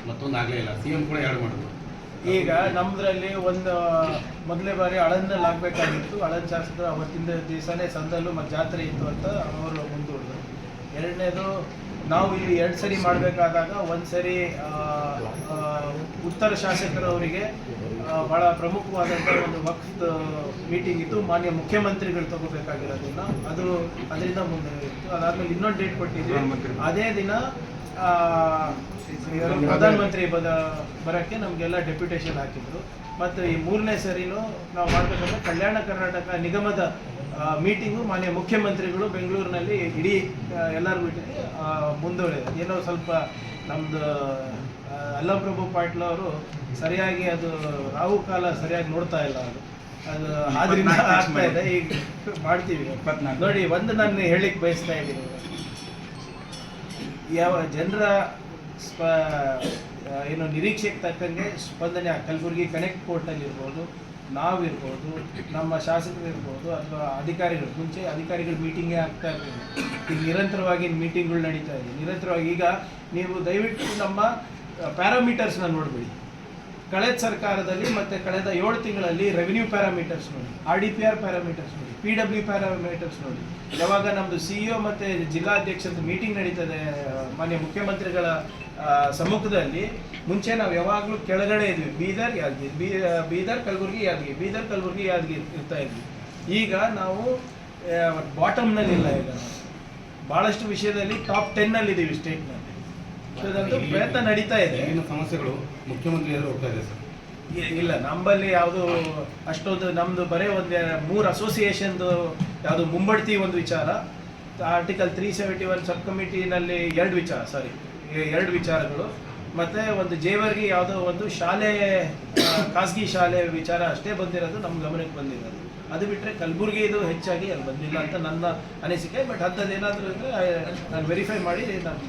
ಮತ್ತೊಂದು ಆಗಲೇ ಇಲ್ಲ. CM ಕೂಡ 2 ಮಾಡಿದ್ರು. ಈಗ ನಮ್ಮದ್ರಲ್ಲಿ ಒಂದು ಮೊದಲೇ ಬಾರಿ ಆಳಂದಲ್ಲಿ ಆಗಬೇಕಾಗಿತ್ತು. ಆಳಂದ ಶಾಸಕರು ಅವತ್ತಿನ ದಿವಸನೇ ಸಂದಲ್ಲೂ ಮತ್ತು ಜಾತ್ರೆ ಇತ್ತು ಅಂತ ಅವರು ಮುಂದೂಡಿದ್ರು. ಎರಡನೇದು ನಾವು ಇಲ್ಲಿ 2 ಸರಿ ಮಾಡಬೇಕಾದಾಗ ಒಂದು ಸರಿ ಉತ್ತರ ಶಾಸಕರವರಿಗೆ ಭಾಳ ಪ್ರಮುಖವಾದಂಥ ಒಂದು ವಕ್ಫ್ ಮೀಟಿಂಗ್ ಇತ್ತು. ಮಾನ್ಯ ಮುಖ್ಯಮಂತ್ರಿಗಳು ತಗೋಬೇಕಾಗಿರೋದನ್ನ ಅದರಿಂದ ಮುಂದೆ ಇತ್ತು. ಅದಾದಮೇಲೆ ಇನ್ನೊಂದು ಡೇಟ್ ಕೊಟ್ಟಿದ್ವಿ. ಅದೇ ದಿನ ಪ್ರಧಾನಮಂತ್ರಿ ಬರೋಕ್ಕೆ ನಮಗೆಲ್ಲ ಡೆಪ್ಯುಟೇಷನ್ ಹಾಕಿದ್ರು. ಮತ್ತು ಈ 3ನೇ ಸರಿನೂ ನಾವು ಮಾಡಬೇಕಂದ್ರೆ ಕಲ್ಯಾಣ ಕರ್ನಾಟಕ ನಿಗಮದ ಮೀಟಿಂಗು ಮಾನ್ಯ ಮುಖ್ಯಮಂತ್ರಿಗಳು ಬೆಂಗಳೂರಿನಲ್ಲಿ ಇಡೀ ಎಲ್ಲರ ಮೀಟಿಂಗ್ ಮುಂದೂಡಿದೆ. ಏನೋ ಸ್ವಲ್ಪ ನಮ್ಮದು ಅಲ್ಲಪ್ರಭು ಪಾಟೀಲ್ ಅವರು ಸರಿಯಾಗಿ ಅದು ರಾಹುಕಾಲ ಸರಿಯಾಗಿ ನೋಡ್ತಾ ಇಲ್ಲ. ಅದು ಆದ್ರಿಂದ ಆಗ್ತಾ ಇದೆ. ಈಗ ಮಾಡ್ತೀವಿ ನೋಡಿ. ಒಂದು ನಾನು ಹೇಳಿಕ್ಕೆ ಬಯಸ್ತಾ ಇದ್ದೀನಿ, ಯಾವ ಜನರ ಏನು ನಿರೀಕ್ಷೆಗೆ ತಕ್ಕಂಗೆ ಸ್ಪಂದನೆ ಕಲಬುರಗಿ ಕನೆಕ್ಟ್ ಪೋರ್ಟಲ್ಲಿ ಇರ್ಬೋದು, ನಾವಿರ್ಬೋದು, ನಮ್ಮ ಶಾಸಕರು ಇರ್ಬೋದು, ಅಥವಾ ಅಧಿಕಾರಿಗಳು. ಮುಂಚೆ ಅಧಿಕಾರಿಗಳು ಮೀಟಿಂಗೇ ಆಗ್ತಾ ಇರಲಿಲ್ಲ. ಈಗ ನಿರಂತರವಾಗಿ ಮೀಟಿಂಗ್ಗಳು ನಡೀತಾ ಇದೆ. ನಿರಂತರವಾಗಿ ಈಗ ನೀವು ದಯವಿಟ್ಟು ನಮ್ಮ ಪ್ಯಾರಾಮೀಟರ್ಸ್ನ ನೋಡ್ಬಿಡಿ. ಕಳೆದ ಸರ್ಕಾರದಲ್ಲಿ ಮತ್ತು ಕಳೆದ 7 ತಿಂಗಳಲ್ಲಿ ರೆವಿನ್ಯೂ ಪ್ಯಾರಾಮೀಟರ್ಸ್ ನೋಡಿ, RDPR ಪ್ಯಾರಾಮೀಟರ್ಸ್ ನೋಡಿ, PW ಪ್ಯಾರಾಮೀಟರ್ಸ್ ನೋಡಿ. ಯಾವಾಗ ನಮ್ಮದು CEO ಮತ್ತು ಜಿಲ್ಲಾಧ್ಯಕ್ಷರದ್ದು ಮೀಟಿಂಗ್ ನಡೀತದೆ ಮಾನ್ಯ ಮುಖ್ಯಮಂತ್ರಿಗಳ ಸಮ್ಮುಖದಲ್ಲಿ, ಮುಂಚೆ ನಾವು ಯಾವಾಗಲೂ ಕೆಳಗಡೆ ಇದ್ವಿ. ಬೀದರ್ ಯಾದಗಿರಿ, ಬೀದರ್ ಕಲಬುರಗಿ ಯಾದಗಿರಿ, ಬೀದರ್ ಕಲಬುರಗಿ ಯಾದಗಿರಿ ಇರ್ತಾ ಇದ್ವಿ. ಈಗ ನಾವು ಬಾಟಮ್ನಲ್ಲಿಲ್ಲ. ಈಗ ಭಾಳಷ್ಟು ವಿಷಯದಲ್ಲಿ ಟಾಪ್ 10ನಲ್ಲಿದ್ದೀವಿ ಸ್ಟೇಟ್ನಲ್ಲಿ. ಅದಂತೂ ಪ್ರಯತ್ನ ನಡೀತಾ ಇದೆ. ಈಗಿನ ಸಮಸ್ಯೆಗಳು ಮುಖ್ಯಮಂತ್ರಿ ಎದುರು ಹೋಗ್ತಾ ಇದೆ ಸರ್. ಇಲ್ಲ, ನಮ್ಮಲ್ಲಿ ಯಾವುದು ಅಷ್ಟೊಂದು ನಮ್ಮದು ಬರೀ ಒಂದು 3 ಅಸೋಸಿಯೇಷನ್ದು ಯಾವುದು ಮುಂಬಡ್ತಿ ಒಂದು ವಿಚಾರ, ಆರ್ಟಿಕಲ್ 371 ಸಬ್ ಕಮಿಟಿನಲ್ಲಿ 2 ವಿಚಾರಗಳು, ಮತ್ತು ಒಂದು ಜೇವರ್ಗಿ ಯಾವುದೋ ಒಂದು ಶಾಲೆ, ಖಾಸಗಿ ಶಾಲೆ ವಿಚಾರ ಅಷ್ಟೇ ಬಂದಿರೋದು ನಮ್ಮ ಗಮನಕ್ಕೆ ಬಂದಿರೋದು. ಅದು ಬಿಟ್ಟರೆ ಕಲಬುರಗಿ ಇದು ಹೆಚ್ಚಾಗಿ ಅಲ್ಲಿ ಬಂದಿಲ್ಲ ಅಂತ ನನ್ನ ಅನಿಸಿಕೆ. ಬಟ್ ಅಂಥದ್ದು ಏನಾದರೂ ಇದ್ದರೆ ನಾನು ವೆರಿಫೈ ಮಾಡಿ ನಾನು